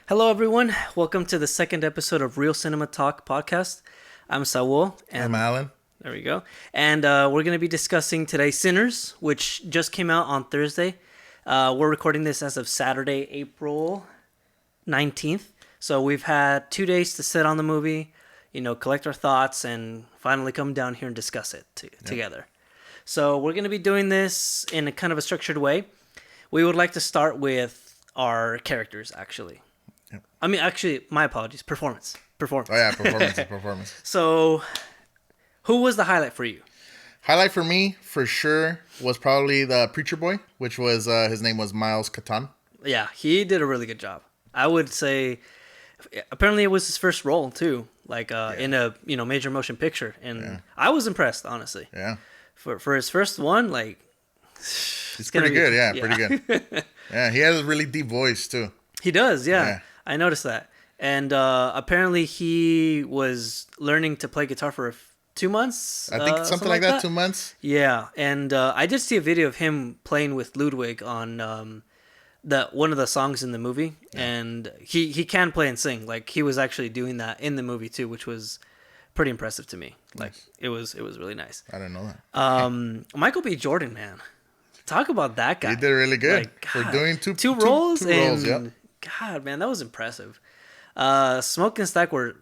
Hello, everyone. Welcome to the second episode of Real Cinema Talk podcast. I'm Saul, I'm and Alan. there we go. And we're going to be discussing today Sinners, which just came out on Thursday. We're recording this as of Saturday, April 19th. So we've had 2 days to sit on the movie, collect our thoughts, and finally come down here and discuss it together. So we're going to be doing this in a kind of a structured way. We would like to start with our characters, actually. Yep. I mean, actually, my apologies. Performance. Oh yeah, performance. So, who was the highlight for you? Highlight for me, for sure, was probably the Preacher Boy, which was his name was Miles Catan. Yeah, he did a really good job. I would say, apparently, it was his first role too, in a major motion picture, and I was impressed, honestly. Yeah, For his first one, he's pretty good. Yeah, pretty good. Yeah, he has a really deep voice too. He does. Yeah. I noticed that. And apparently he was learning to play guitar for 2 months. I think something like that. 2 months. Yeah, and I did see a video of him playing with Ludwig on the one of the songs in the movie, and he can play and sing. Like he was actually doing that in the movie too, which was pretty impressive to me. Like it was really nice. I didn't know that. Michael B. Jordan, man, talk about that guy. He did really good for doing two roles. And God, man, that was impressive. Smoke and Stack were,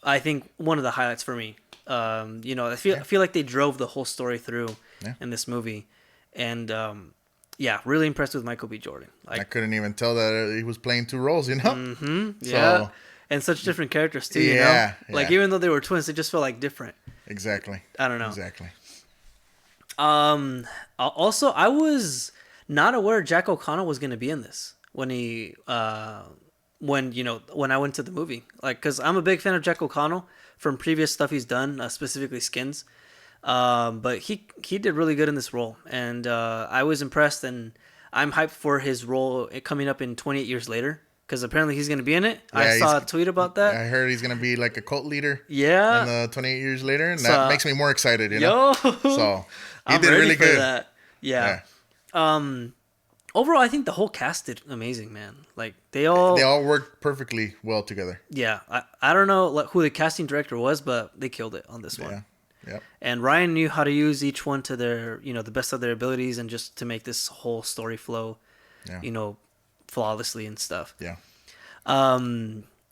I think, one of the highlights for me. I feel like they drove the whole story through in this movie, and really impressed with Michael B. Jordan. I couldn't even tell that he was playing two roles. Mm-hmm, yeah, and such different characters too. Even though they were twins, they just felt like different. Exactly. I don't know. Exactly. Also, I was not aware Jack O'Connell was going to be in this when I went to the movie, because I'm a big fan of Jack O'Connell from previous stuff he's done, specifically Skins. But he did really good in this role, and I was impressed, and I'm hyped for his role coming up in 28 years later, because apparently he's going to be in it. I saw a tweet about that. I heard he's going to be like a cult leader. Yeah. In the 28 years later, and that makes me more excited. So he I'm did ready really for good. That. Yeah. Overall, I think the whole cast did amazing, man. Like they all worked perfectly well together. Yeah, I don't know who the casting director was, but they killed it on this one. Yep. And Ryan knew how to use each one to their, the best of their abilities, and just to make this whole story flow, flawlessly and stuff. Yeah.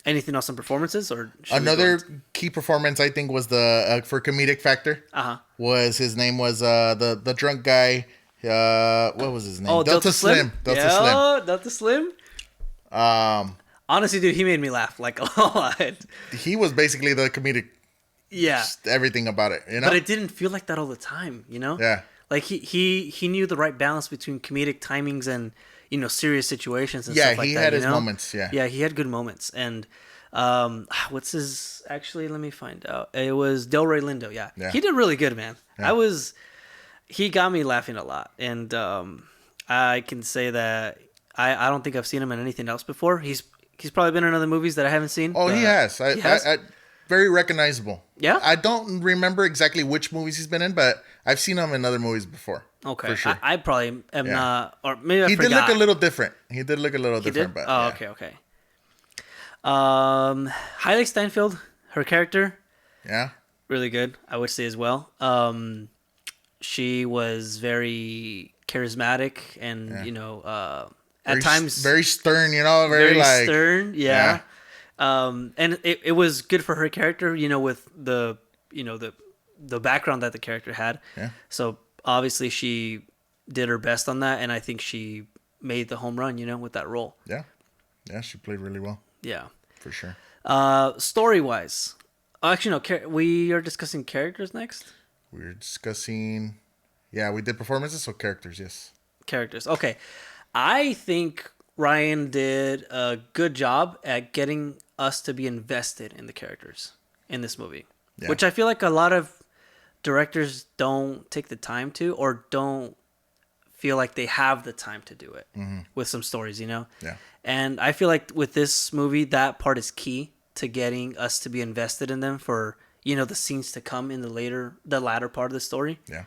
Anything else on performances, or another key performance I think was the for comedic factor. Was his name was the drunk guy. What was his name? Oh, Delta Slim. Delta Slim. Honestly, dude, he made me laugh like a lot. He was basically the comedic. Yeah. Everything about it, But it didn't feel like that all the time, Yeah. Like he knew the right balance between comedic timings and serious situations and stuff like that. Yeah, he had his moments. Yeah. Yeah, he had good moments. And what's his? Actually, let me find out. It was Delroy Lindo. Yeah. He did really good, man. Yeah. He got me laughing a lot, and I can say that I don't think I've seen him in anything else before. He's probably been in other movies that I haven't seen. Oh, he has. I very recognizable. Yeah. I don't remember exactly which movies he's been in, but I've seen him in other movies before. Okay. For sure. I probably am not, or maybe I forgot. He did look a little different. But okay. Hailey Steinfeld, her character. Yeah. Really good, I would say as well. She was very charismatic, and at times very stern. Very stern. Yeah. And it was good for her character, with the background that the character had. Yeah. So obviously she did her best on that, and I think she made the home run, with that role. Yeah. Yeah, she played really well. Yeah. For sure. Story wise, actually no, we are discussing characters next. We're discussing, we did performances, so characters, yes. Characters. Okay. I think Ryan did a good job at getting us to be invested in the characters in this movie, which I feel like a lot of directors don't take the time to, or don't feel like they have the time to do it with some stories, Yeah. And I feel like with this movie, that part is key to getting us to be invested in them for, the scenes to come in the latter part of the story. Yeah.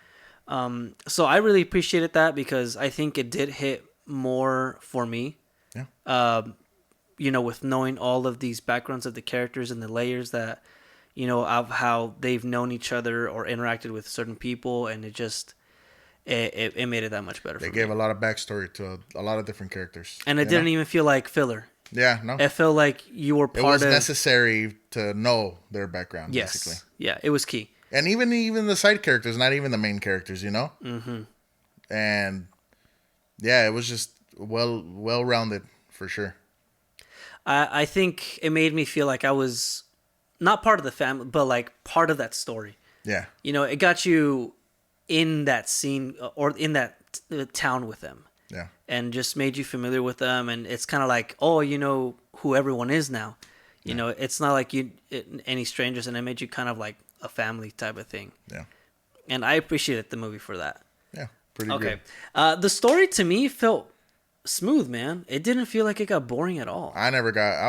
So I really appreciated that, because I think it did hit more for me. Yeah. with knowing all of these backgrounds of the characters and the layers that, of how they've known each other or interacted with certain people, and it just it made it that much better. They gave a lot of backstory to a lot of different characters, and it didn't even feel like filler. Yeah, no. It felt like you were part of... It was necessary to know their background, yes. basically. Yeah, it was key. And even the side characters, not even the main characters, Mm-hmm. And yeah, it was just well-rounded for sure. I think it made me feel like I was not part of the family, but like part of that story. Yeah. It got you in that scene or in that town with them. Yeah. And just made you familiar with them, and it's kind of like, oh, who everyone is now. It's not like any strangers, and it made you kind of like a family type of thing. Yeah. And I appreciated the movie for that. Yeah, pretty good. Okay. The story to me felt smooth, man. It didn't feel like it got boring at all. I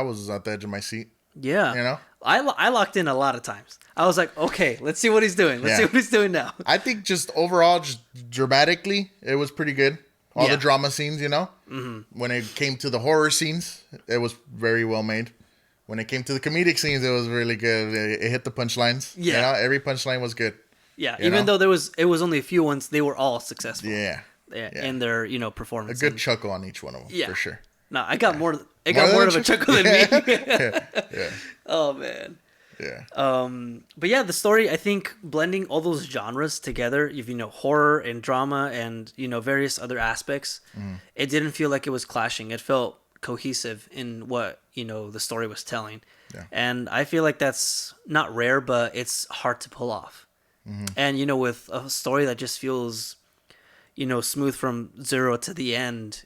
was at the edge of my seat. Yeah. I locked in a lot of times. I was like, okay, let's see what he's doing. Let's see what he's doing now. I think just overall, just dramatically, it was pretty good. All the drama scenes, Mm-hmm. When it came to the horror scenes, it was very well made. When it came to the comedic scenes, it was really good. It hit the punchlines. Yeah. Every punchline was good. Yeah. Even though it was only a few ones, they were all successful. Yeah. In their, performance. A good chuckle on each one of them. Yeah. For sure. No, I got more. It got more of a chuckle than me. Yeah. Oh, man. Yeah. But yeah, the story, I think blending all those genres together, if horror and drama and various other aspects, it didn't feel like it was clashing. It felt cohesive in what the story was telling. Yeah. And I feel like that's not rare, but it's hard to pull off. Mm-hmm. And with a story that just feels smooth from zero to the end,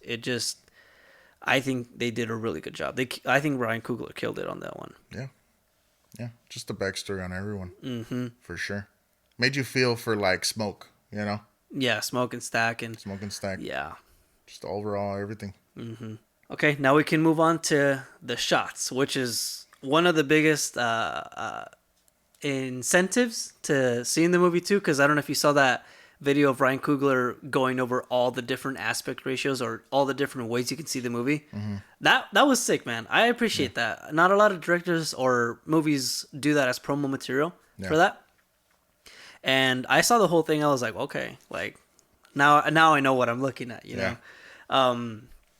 I think they did a really good job. I think Ryan Coogler killed it on that one. Yeah. Yeah, just the backstory on everyone. Mm-hmm. For sure. Made you feel for, like, Smoke, Yeah, Smoke and Stack. Yeah. Just overall, everything. Mm-hmm. Okay, now we can move on to the shots, which is one of the biggest incentives to seeing the movie, too, because I don't know if you saw that video of Ryan Coogler going over all the different aspect ratios or all the different ways you can see the movie. Mm-hmm. That was sick, man. I appreciate that. Not a lot of directors or movies do that as promo material for that. And I saw the whole thing. I was like, okay, like now I know what I'm looking at, know.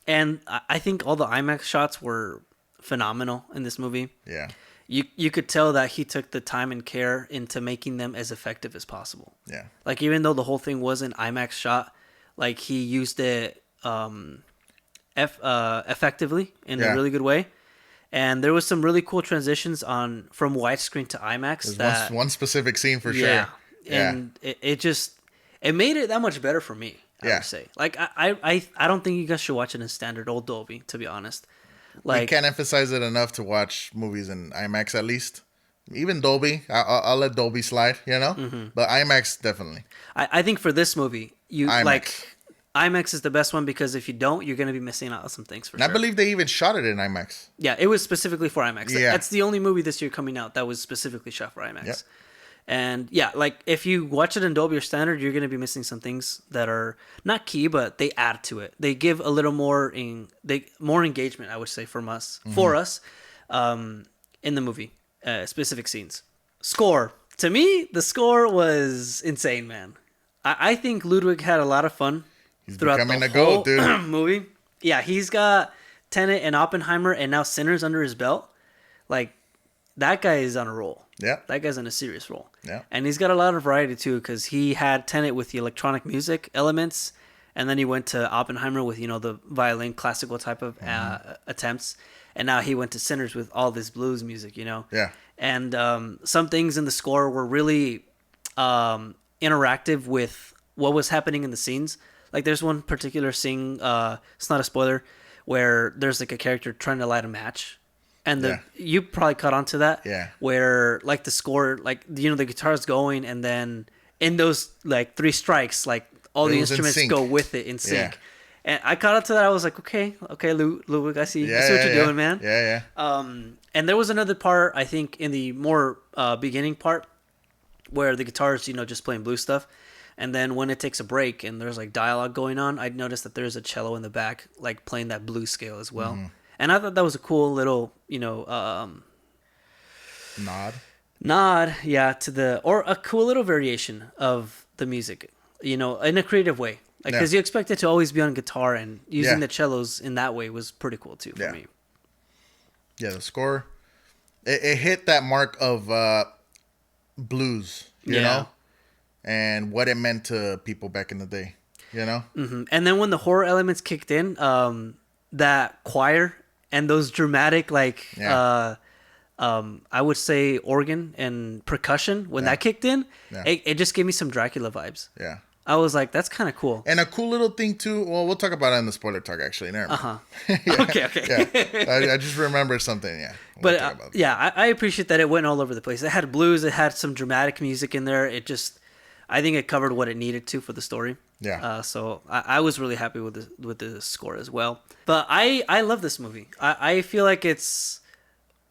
And I think all the IMAX shots were phenomenal in this movie. Yeah. You could tell that he took the time and care into making them as effective as possible. Yeah. Like, even though the whole thing was an IMAX shot, like, he used it effectively in a really good way. And there was some really cool transitions from widescreen to IMAX. There's one specific scene for sure. Yeah. And it made it that much better for me, I would say. Like, I don't think you guys should watch it in standard old Dolby, to be honest. Like, you can't emphasize it enough to watch movies in IMAX at least. Even Dolby, I'll let Dolby slide, Mm-hmm. But IMAX definitely. I think for this movie, IMAX. Like IMAX is the best one because if you don't, you're going to be missing out on some things for sure. I believe they even shot it in IMAX. Yeah, it was specifically for IMAX. Yeah. That's the only movie this year coming out that was specifically shot for IMAX. Yep. And yeah, like if you watch it in Dolby or Standard, you're going to be missing some things that are not key, but they add to it. They give a little more more engagement, I would say, for us, in the movie, specific scenes. Score. To me, the score was insane, man. I think Ludwig had a lot of fun throughout the whole movie. Yeah, he's got Tenet and Oppenheimer and now Sinners under his belt. Like, that guy is on a roll. Yeah. That guy's on a serious roll. Yeah. And he's got a lot of variety, too, because he had Tenet with the electronic music elements, and then he went to Oppenheimer with, the violin classical type of attempts, and now he went to Sinners with all this blues music, Yeah. And some things in the score were really interactive with what was happening in the scenes. Like, there's one particular scene, it's not a spoiler, where there's, like, a character trying to light a match. And you probably caught on to that. Yeah. Where, like, the score, like, the guitar's going, and then in those, like, 3 strikes, like, all the instruments go with it in sync. Yeah. And I caught on to that. I was like, okay, Ludwig, I see what you're doing, man. Yeah. And there was another part, I think, in the more beginning part, where the guitar's, just playing blues stuff. And then when it takes a break and there's, like, dialogue going on, I'd noticed that there's a cello in the back, like, playing that blues scale as well. Mm-hmm. And I thought that was a cool little, Nod. nod, yeah, to the, or a cool little variation of the music, in a creative way. Because you expect it to always be on guitar, and using the cellos in that way was pretty cool too for me. Yeah, the score, it hit that mark of blues, you know, and what it meant to people back in the day, Mm-hmm. And then when the horror elements kicked in, that choir and those dramatic, I would say organ and percussion, when that kicked in, it just gave me some Dracula vibes. Yeah. I was like, that's kind of cool. And a cool little thing too. Well, we'll talk about it in the spoiler talk. Actually, never mind. Okay. I just remembered something. Yeah, but I appreciate that it went all over the place. It had blues. It had some dramatic music in there. I think it covered what it needed to for the story. Yeah. So I was really happy with the score as well. But I love this movie. I feel like it's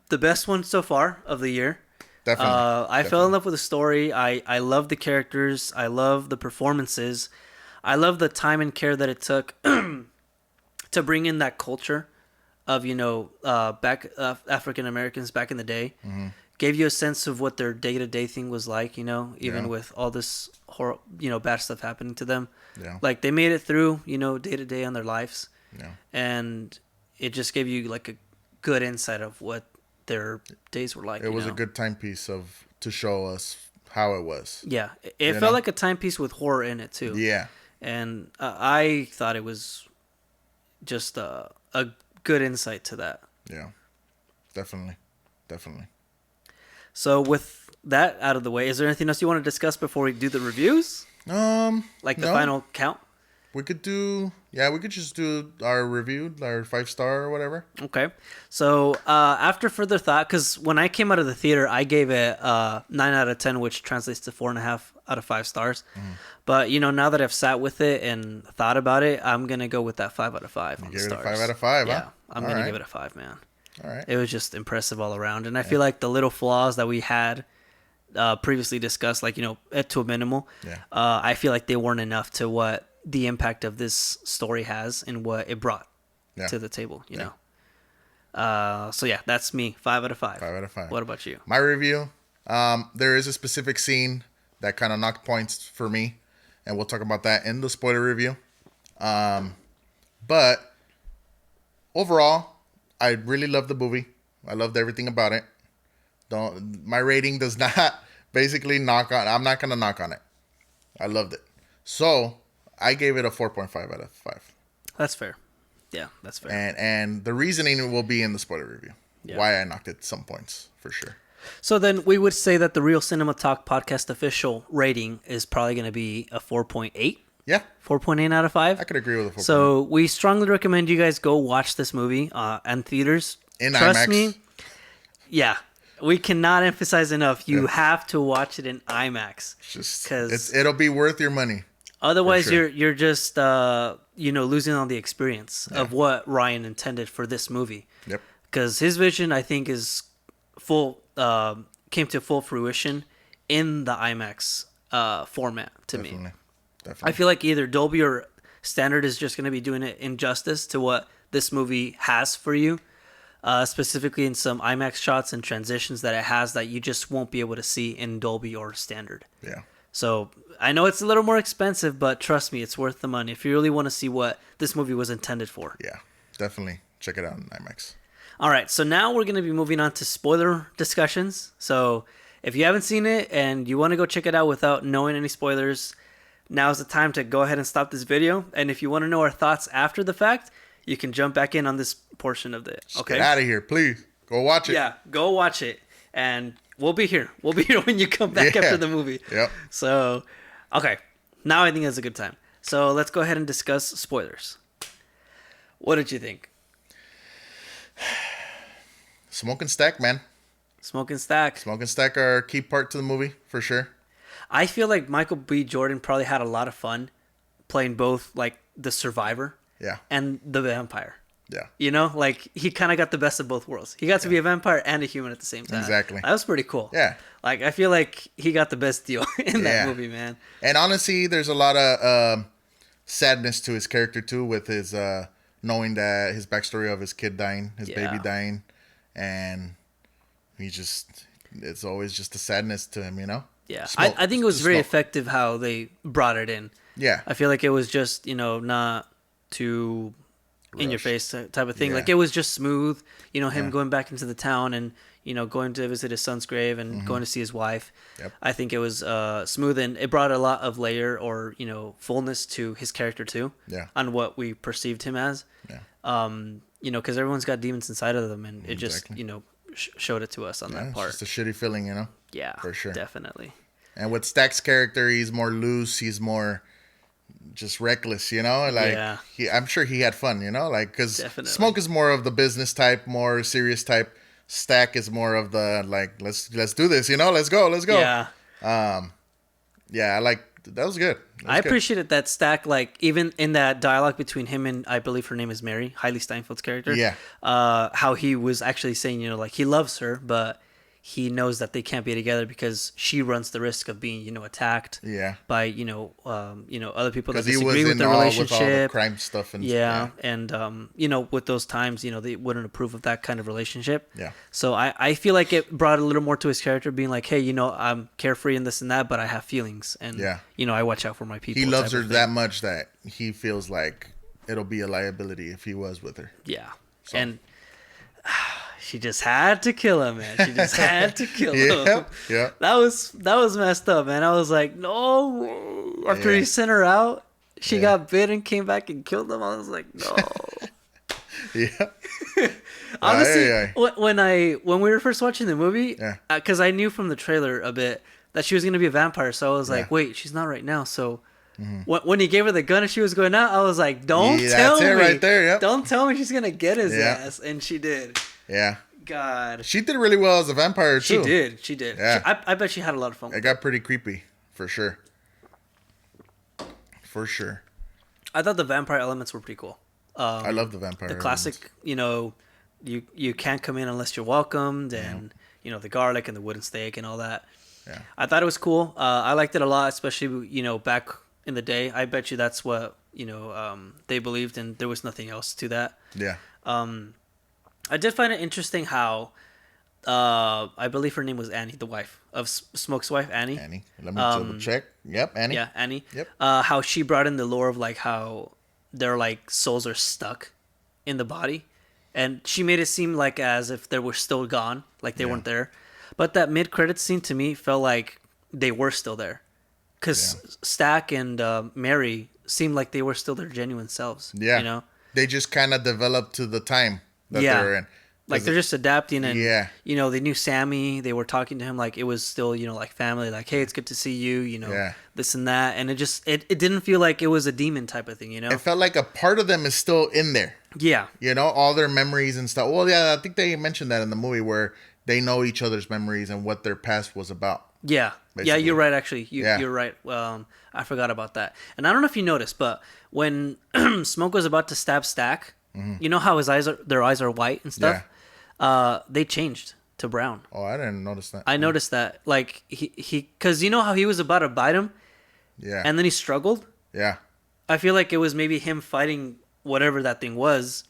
the best one so far of the year. Definitely. I fell in love with the story. I love the characters. I love the performances. I love the time and care that it took to bring in that culture of African Americans back in the day. Mm-hmm. Gave you a sense of what their day-to-day thing was like. Even with all this horror, bad stuff happening to them. Yeah. Like they made it through, day-to-day on their lives. Yeah. And it just gave you like a good insight of what their days were like. It was a good timepiece to show us how it was. Yeah, it felt like a timepiece with horror in it too. Yeah, and I thought it was just a good insight to that. Yeah, definitely. So with that out of the way, is there anything else you want to discuss before we do the reviews? Like the final count? We could just do our review, our 5-star or whatever. Okay. So after further thought, because when I came out of the theater, I gave it 9 out of 10, which translates to 4.5 out of 5 stars. Mm. But, now that I've sat with it and thought about it, I'm going to go with that 5 out of 5 on the stars. Give it a 5 out of 5, yeah, huh? I'm going to give it a 5, man. All right. It was just impressive all around. And I feel like the little flaws that we had previously discussed, to a minimal, I feel like they weren't enough to what the impact of this story has and what it brought to the table, you know. So yeah, that's me. 5 out of 5. 5 out of 5. What about you? My review, there is a specific scene that kind of knocked points for me, and we'll talk about that in the spoiler review. But overall, I really loved the movie. I loved everything about it. My rating does not basically knock on. I'm not gonna knock on it. I loved it. So I gave it a 4.5 out of 5. That's fair. Yeah, that's fair. And the reasoning will be in the spoiler review. Yeah. Why I knocked it some points, for sure. So then we would say that the Real Cinema Talk podcast official rating is probably going to be a 4.8. Yeah. 4.8 out of 5. I could agree with a 4.8. So we strongly recommend you guys go watch this movie in theaters. Trust IMAX. Me. Yeah. We cannot emphasize enough. You have to watch it in IMAX. Because it'll be worth your money. Otherwise, you're just losing on the experience of what Ryan intended for this movie. Yep. Because his vision, I think, is came to full fruition in the IMAX format. Definitely. I feel like either Dolby or Standard is just going to be doing it injustice to what this movie has for you. Specifically in some IMAX shots and transitions that it has that you just won't be able to see in Dolby or Standard. Yeah. So I know it's a little more expensive, but trust me, it's worth the money if you really want to see what this movie was intended for. Yeah, definitely. Check it out in IMAX. All right, so now we're going to be moving on to spoiler discussions. So if you haven't seen it and you want to go check it out without knowing any spoilers, now's the time to go ahead and stop this video. And if you want to know our thoughts after the fact, you can jump back in on this portion of it. Okay. Get out of here, please. Go watch it. Yeah, go watch it. And we'll be here. We'll be here when you come back after the movie. Yep. So, okay. Now I think that's a good time. So let's go ahead and discuss spoilers. What did you think? Smoke and Stack, man. Smoke and Stack. Smoke and Stack are a key part to the movie, for sure. I feel like Michael B. Jordan probably had a lot of fun playing both, like, the survivor and the vampire. Yeah. He kind of got the best of both worlds. He got to be a vampire and a human at the same time. Exactly. That was pretty cool. Yeah. I feel like he got the best deal in that movie, man. And honestly, there's a lot of sadness to his character, too, with his knowing that his backstory of his kid dying, his Yeah. baby dying, and it's always just a sadness to him, you know? Yeah, Smoke. I think it was Just very smoke. effective how they brought it in. Yeah. I feel like it was just, not too in your Rushed. face type of thing. Yeah. Like, it was just smooth, him Yeah. going back into the town and, going to visit his son's grave and going to see his wife. Yep. I think it was smooth, and it brought a lot of layer or, fullness to his character too. Yeah. On what we perceived him as. Yeah. Because everyone's got demons inside of them, and it just, Exactly. showed it to us on Yeah, that it's part. just a shitty feeling, you know? Yeah, for sure. Definitely. And with Stack's character, he's more loose. He's more just reckless, you know? Like, Yeah. I'm sure he had fun, you know? Like, because Definitely. Smoke is more of the business type, more serious type. Stack is more of the, like, let's do this, you know? Let's go. Yeah. Yeah, that was good. That was I good. appreciated that Stack, like, even in that dialogue between him and, I believe her name is Mary, Hailey Steinfeld's character. Yeah. How he was actually saying, like, he loves her, but he knows that they can't be together because she runs the risk of being, attacked Yeah. by, other people that Because he was disagree with in the all with all the relationship. crime stuff. And Yeah. And, with those times, they wouldn't approve of that kind of relationship. Yeah. So I feel like it brought a little more to his character, being like, hey, I'm carefree and this and that, but I have feelings. And, Yeah. I watch out for my people. He loves type her of thing. that much that he feels like it'll be a liability if he was with her. Yeah. So. And she just had to kill him, man. She just had to kill Yeah. him. Yeah. That was messed up, man. I was like, no. After Yeah. he sent her out, she Yeah. got bit and came back and killed him. I was like, no. Yeah. Honestly, Aye, aye, when we were first watching the movie, Yeah. because I knew from the trailer a bit that she was gonna be a vampire, so I was like, Yeah. Mm-hmm. wait, she's not right now. So when he gave her the gun and she was going out, I was like, don't Yeah, tell that's it me, right there, yep. don't tell me she's gonna get his Yeah. ass, and she did. Yeah. God, She did really well as a vampire, too. she did. Yeah. I bet she had a lot of fun. It got pretty creepy, for sure. For sure. I thought the vampire elements were pretty cool. I love the vampire. The classic, you can't come in unless you're welcomed, and the garlic and the wooden stake and all that. Yeah. I thought it was cool. I liked it a lot, especially back in the day. I bet you that's what they believed, and there was nothing else to that. Yeah. I did find it interesting how I believe her name was Annie, the wife of Smoke's wife, Annie. Annie. Let me double check. Yep, Annie. Yeah, Annie. Yep. How she brought in the lore of like how their like souls are stuck in the body, and she made it seem like as if they were still gone, like they Yeah. weren't there. But that mid-credits scene to me felt like they were still there, because Stack and Mary seemed like they were still their genuine selves. Yeah. They just kind of developed to the time that Yeah. they were in. Like they're just adapting, and Yeah. they knew Sammy. They were talking to him like it was still like family. Like, hey, it's good to see you. Yeah. This and that, and it didn't feel like it was a demon type of thing. It felt like a part of them is still in there. Yeah. All their memories and stuff. Well, yeah, I think they mentioned that in the movie where they know each other's memories and what their past was about. Yeah. Yeah, Basically. you're right. Actually, Yeah. you're right. I forgot about that. And I don't know if you noticed, but when Smoke was about to stab Stack, you know how their eyes are white and stuff. They changed to brown. Oh, I didn't notice that. I noticed that. Like he, because you know how he was about to bite him, Yeah. and then he struggled. Yeah. I feel like it was maybe him fighting whatever that thing was,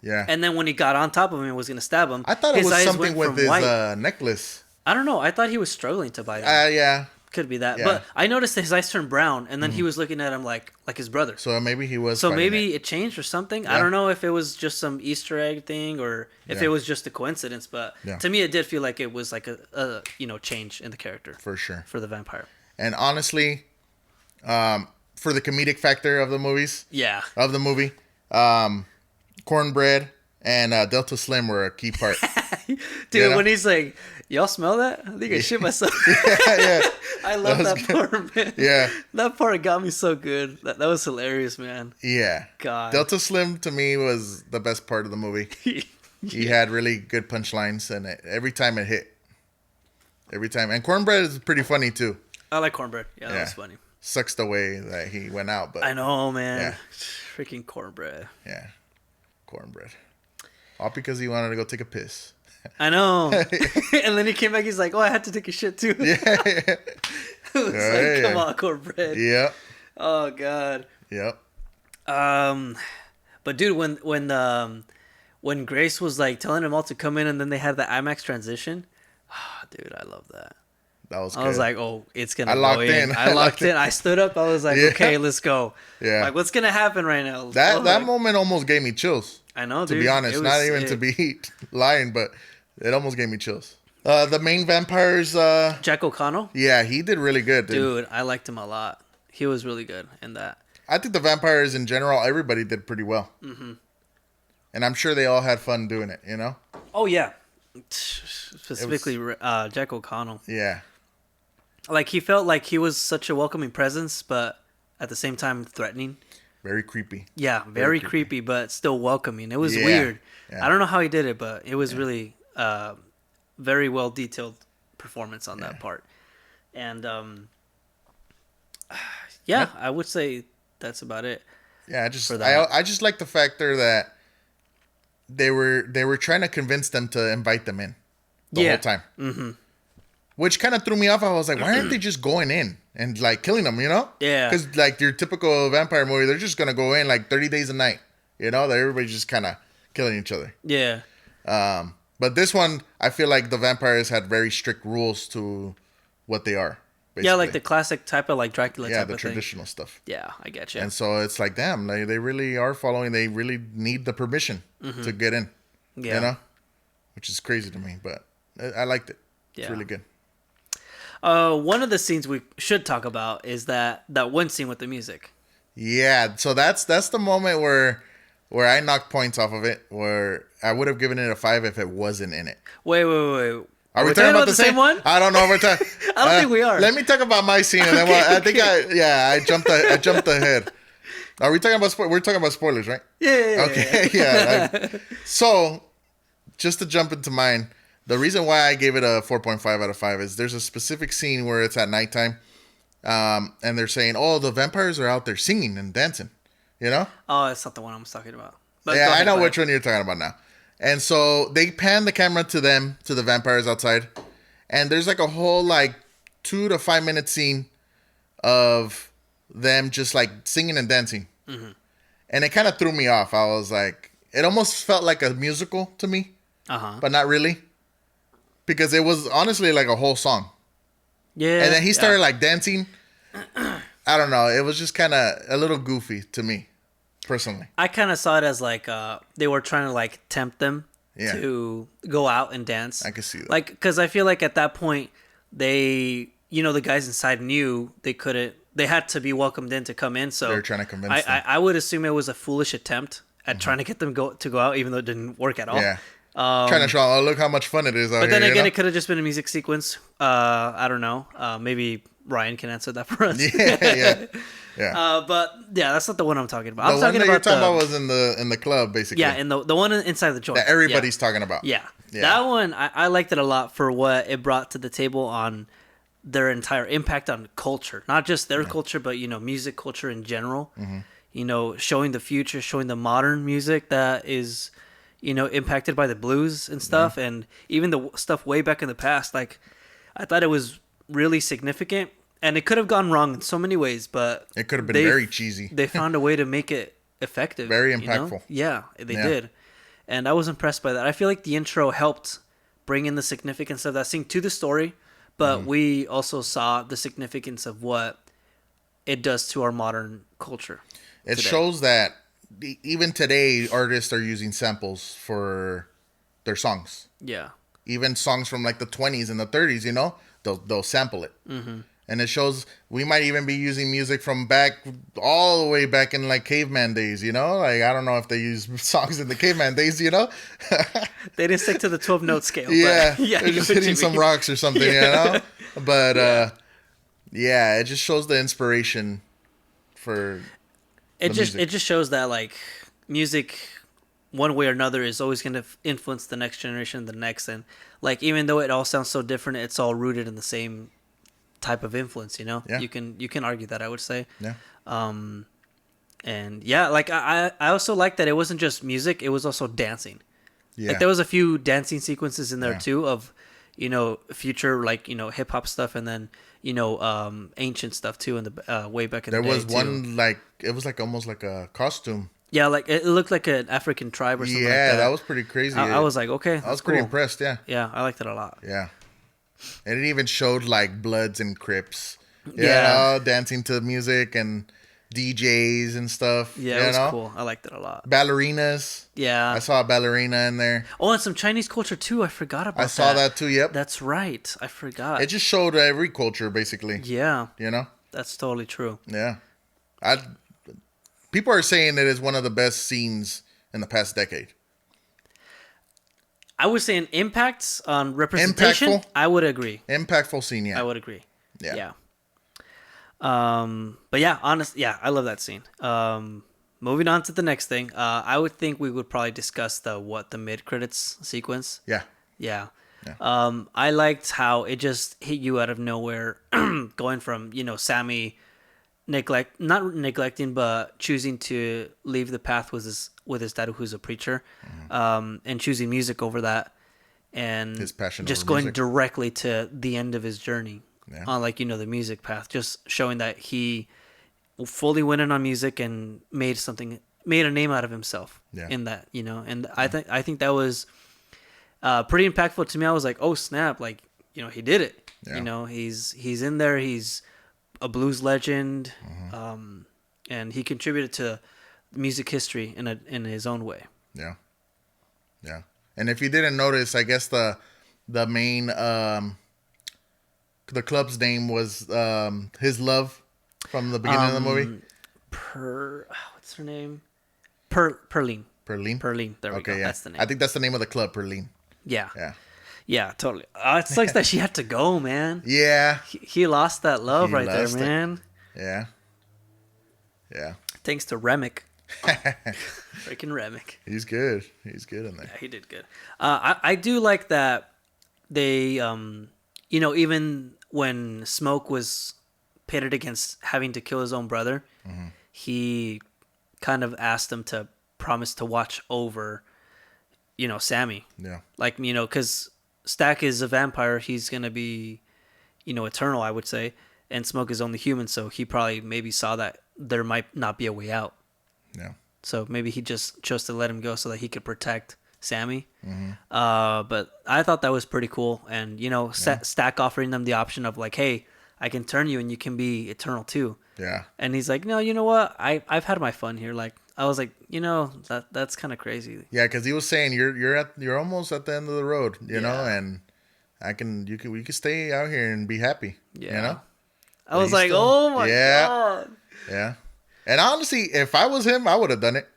Yeah. and then when he got on top of him and was gonna stab him, I thought it his was eyes something went with from his white. necklace. I don't know. I thought he was struggling to bite him. Yeah. Could be that. Yeah. Mm-hmm. But I noticed that his eyes turned brown, and then he was looking at him like his brother. So maybe he was. So fighting maybe it. it changed or something. I Yeah. don't know if it was just some Easter egg thing or if Yeah. it was just a coincidence. But Yeah. to me, it did feel like it was like a change in the character For sure. for the vampire. And honestly, for the comedic factor of the movie, Cornbread and Delta Slim were a key part. Dude, when he's like, "Y'all smell that? I think I shit myself." yeah. I love That that, was part, man. Yeah. That part got me so good. That was hilarious, man. Yeah. God. Delta Slim to me was the best part of the movie. He had really good punchlines, and every time it hit. Every time. And Cornbread is pretty funny, too. I like cornbread. Yeah, that Yeah. was funny. Sucks the way that he went out, but I know, man. Yeah. Freaking cornbread. yeah. Cornbread. All because he wanted to go take a piss. I know. And then he came back. He's like, "Oh, I had to take a shit too." Yeah. It's Yeah. come on, cornbread. Yep. Oh God. Yep. Um, But dude, when Grace was like telling them all to come in, and then they had the IMAX transition, dude, I love that. That was. I Good. was like, oh, it's gonna. I locked go in. I locked in. I stood up. I was like, Yeah. okay, let's go. Yeah. Like, what's gonna happen right now? That moment almost gave me chills. I know, To dude. be honest, It not was even sick. to be lying, but it almost gave me chills. The main vampires. Jack O'Connell, Yeah, he did really good, dude. dude, I liked him a lot. He was really good in that. I think the vampires in general, everybody did pretty well. Mm-hmm. And I'm sure they all had fun doing it. You know. Oh yeah, specifically Jack O'Connell. Yeah. Like he felt like he was such a welcoming presence, but at the same time threatening. Very creepy. Yeah, very creepy, but still welcoming. It was Yeah, weird. yeah. I don't know how he did it, but it was really very well detailed performance on that part. And yeah, I would say that's about it. Yeah, I just For that. I just like the factor that they were trying to convince them to invite them in the Yeah. whole time. Mm-hmm. Which kind of threw me off. I was like, why aren't they just going in and like killing them? You know? Yeah. Because like your typical vampire movie, they're just gonna go in like 30 days a night. You know, that everybody's just kind of killing each other. Yeah. But this one, I feel like the vampires had very strict rules to what they are. Basically. Yeah, like the classic type of like Dracula yeah type the of thing. traditional stuff. Yeah, I get you. And so it's like, damn, they really are following. They really need the permission to get in. Yeah. You know, which is crazy to me, but I liked it. It's Yeah. really good. One of the scenes we should talk about is that one scene with the music. Yeah, so that's the moment where I knocked points off of it. Where I would have given it a 5 if it wasn't in it. Wait. Are we talking about the same one? I don't know if we're talking. I don't think we are. Let me talk about my scene, and then I think I jumped ahead. Are we talking about we're talking about spoilers, right? Yeah. Okay, yeah. So, just to jump into mine, the reason why I gave it a 4.5 out of 5 is there's a specific scene where it's at nighttime, and they're saying, "Oh, the vampires are out there singing and dancing," you know? Oh, that's not the one I'm talking about. But Yeah, go I ahead, know go which ahead. one you're talking about now. And so they pan the camera to them, to the vampires outside, and there's like a whole like 2 to 5 minute scene of them just like singing and dancing. Mm-hmm. And it kind of threw me off. I was like, it almost felt like a musical to me, but not really, because it was honestly like a whole song. Yeah. And then he started like dancing. I don't know. It was just kind of a little goofy to me, personally. I kind of saw it as like they were trying to like tempt them Yeah. to go out and dance. I could see that. Like, because I feel like at that point they, the guys inside knew they couldn't. They had to be welcomed in to come in. So They were trying to convince them. I would assume it was a foolish attempt at trying to get them to go out, even though it didn't work at all. Yeah. Trying to show, oh, look how much fun it is out But here. then again, you know? it could have just been a music sequence. I don't know. Maybe Ryan can answer that for us. Yeah. But yeah, that's not the one I'm talking about. The I'm one talking that you're about talking about was in the club, basically. yeah, and the one inside the joint that everybody's talking about. Yeah. Yeah. That one I liked it a lot for what it brought to the table on their entire impact on culture, not just their culture, but music culture in general. Mm-hmm. Showing the future, showing the modern music that is, impacted by the blues and stuff, and even the stuff way back in the past. Like, I thought it was really significant, and it could have gone wrong in so many ways, but It could have been very cheesy. They found a way to make it effective, Very impactful. Yeah, they Yeah. did, and I was impressed by that. I feel like the intro helped bring in the significance of that scene to the story, but Mm-hmm. we also saw the significance of what it does to our modern culture. It today. shows that even today, artists are using samples for their songs. Yeah, Even songs from like the 20s and the 30s, they'll sample it. Mm-hmm. And it shows we might even be using music from all the way back in like caveman days, Like, I don't know if they use songs in the caveman days, they didn't stick to the 12-note scale. Yeah, but, yeah, they're I just know what hitting you some mean. rocks or something, But yeah, it just shows the inspiration for It the just music. it just shows that like music, one way or another, is always going to influence the next generation, the next, and like even though it all sounds so different, it's all rooted in the same type of influence. Yeah. You can argue that, I would say. Yeah. And yeah, like I also like that it wasn't just music; it was also dancing. Yeah. Like there was a few dancing sequences in there Yeah. too of, future like hip hop stuff, and then ancient stuff too in the way back in There the day. was too. one like it was like almost like a costume Yeah, like it looked like an African tribe or something like Yeah, that. that was pretty crazy. I was like, okay, I that's was pretty cool. impressed. Yeah, Yeah, I liked it a lot. yeah. And it even showed like Bloods and Crips, Yeah. dancing to music and DJs and stuff. Yeah, it was cool. I liked it a lot. Ballerinas. Yeah. I saw a ballerina in there. Oh, and some Chinese culture too. I forgot about that. I saw that too. Yep. That's right. I forgot. It just showed every culture basically. Yeah, You know. that's totally true. Yeah. I. People are saying it is one of the best scenes in the past decade. I would say an impact on representation. Impactful? I would agree. Impactful scene. Yeah. I would agree. Yeah. Yeah. But yeah, I love that scene. Moving on to the next thing. I would think we would probably discuss the mid credits sequence. Yeah. Yeah. Yeah. I liked how it just hit you out of nowhere, going from Sammy not neglecting, but choosing to leave the path with his dad, who's a preacher, and choosing music over that, and His passion just over going music. directly to the end of his journey Yeah. on the music path, just showing that he fully went in on music and made a name out of himself Yeah. in that, and I think that was pretty impactful to me. I was like, oh snap, like he did it. Yeah. He's in there. He's a blues legend, and he contributed to music history in his own way. Yeah. Yeah. And if you didn't notice, I guess the main the club's name was His Love from the beginning of the movie. What's her name? Perline. Perline. Perline. There we Okay, go. yeah. That's the name. I think that's the name of the club, Perline. Yeah. Yeah. Yeah, totally. It sucks that she had to go, man. Yeah. He lost that love He right there, lost it. man. Yeah. Yeah. Thanks to Remick. Freaking Remick. He's good. He's good in there. Yeah, he did good. I do like that they, even when Smoke was pitted against having to kill his own brother, he kind of asked him to promise to watch over, Sammy. Yeah. Like, because Stack is a vampire. He's going to be, eternal, I would say. And Smoke is only human, so he probably maybe saw that there might not be a way out. Yeah. So maybe he just chose to let him go so that he could protect Sammy. But I thought that was pretty cool. And, Stack offering them the option of like, hey, I can turn you and you can be eternal too. Yeah. And he's like, no, you know what? I've had my fun here. Like, I was like, that's kind of crazy. Yeah, because he was saying you're almost at the end of the road, you know, Yeah. and we can stay out here and be happy. Yeah. You know? I was he's like, still- oh my Yeah. God. Yeah. And honestly, if I was him, I would have done it.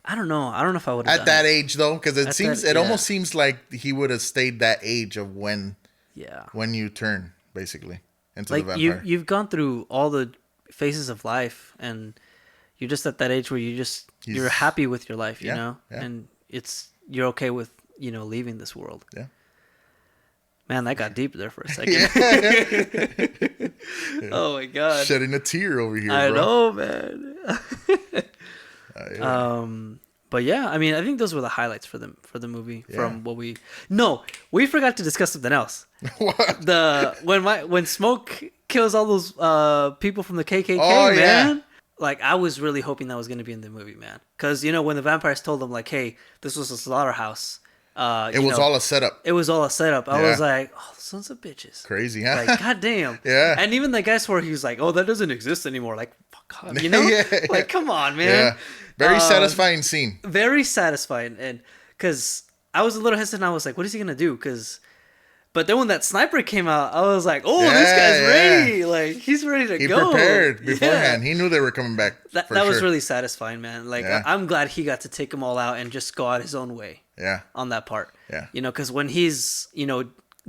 I don't know. I don't know if I would have At that age though, because At that- it yeah. almost seems like he would have stayed that age of when Yeah. you turn, basically, into the Like vampire. you've gone through all the phases of life, and you're just at that age where you're happy with your life, you Yeah, know, yeah. and you're okay with leaving this world. Yeah. Man, that got deep there for a second. Oh my God. Shedding a tear over here, I bro. know, man. Yeah. But yeah, I mean, I think those were the highlights for the movie. Yeah. From what we forgot to discuss something else. What? When Smoke kills all those people from the KKK, Oh, yeah. man. Like, I was really hoping that was going to be in the movie, man. Because, when the vampires told them, like, hey, this was a slaughterhouse. It was all a setup. It was all a setup. I Yeah. was like, oh, sons of bitches. Crazy, huh? Like, goddamn. Yeah. And even the guy swore, he was like, oh, that doesn't exist anymore. Like, fuck off, you know? Yeah. Like, come on, man. Yeah. Very satisfying scene. Very satisfying. And because I was a little hesitant, I was like, what is he going to do? But then when that sniper came out, I was like, oh, this guy's ready. Like, he's ready to He go. prepared Yeah. beforehand. He knew they were coming back. That for was sure. really satisfying, man. Like, Yeah. I'm glad he got to take them all out and just go out his own way Yeah. on that part. Yeah. Because when he's,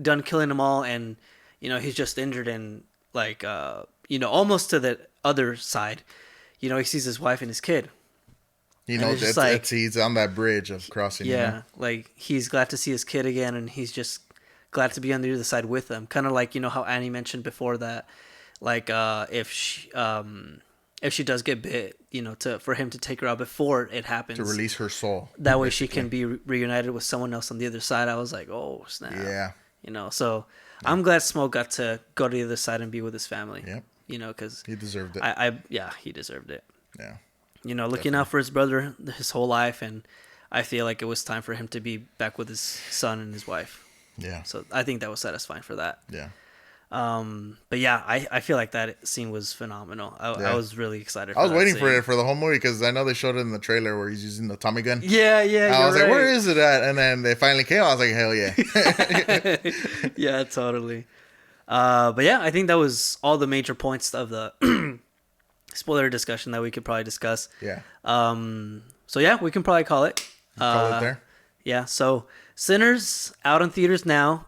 done killing them all and, he's just injured and, like, almost to the other side, he sees his wife and his kid. He And knows it's just that like- he's on that bridge of crossing. Yeah, You know? like he's glad to see his kid again, and he's just glad to be on the other side with them. Kind of like how Annie mentioned before that, like if she does get bit, for him to take her out before it happens, To release her soul. that way she can be reunited with someone else on the other side. I was like, oh snap, Yeah. So I'm glad Smoke got to go to the other side and be with his family. Yep. Because He deserved it. he deserved it. Yeah. You know, looking out for his brother his whole life, and I feel like it was time for him to be back with his son and his wife. Yeah. So I think that was satisfying for that. Yeah. But yeah, I feel like that scene was phenomenal. I was really excited. I was that waiting scene. for it for the whole movie because I know they showed it in the trailer where he's using the Tommy gun. Yeah, yeah. I was you're like, where right. is it at? And then they finally came. I was like, hell yeah. Yeah, totally. But yeah, I think that was all the major points of the spoiler discussion that we could probably discuss. Yeah. So yeah, we can probably call it. Call it there. Yeah. So Sinners out in theaters now.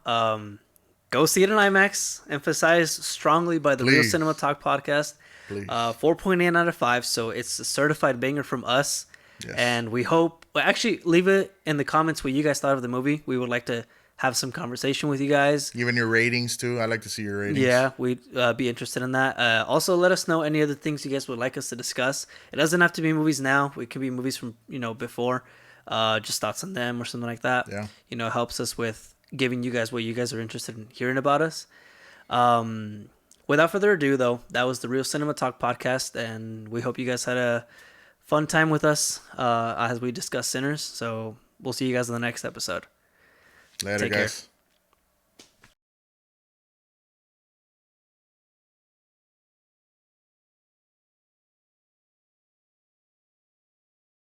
Go see it in IMAX. Emphasized strongly by the Real Please. Cinema Talk podcast. Please. 4.8 out of 5. So it's a certified banger from us. Yes. And we hope. Well, actually, leave it in the comments what you guys thought of the movie. We would like to have some conversation with you guys. Even your ratings too. I like to see your ratings. Yeah, we'd be interested in that. Also, let us know any other things you guys would like us to discuss. It doesn't have to be movies now. It could be movies from before. Just thoughts on them or something like that. Yeah. It helps us with giving you guys what you guys are interested in hearing about us. Without further ado, though, that was the Real Cinema Talk podcast, and we hope you guys had a fun time with us as we discuss Sinners. So we'll see you guys in the next episode. Later, Take care. guys.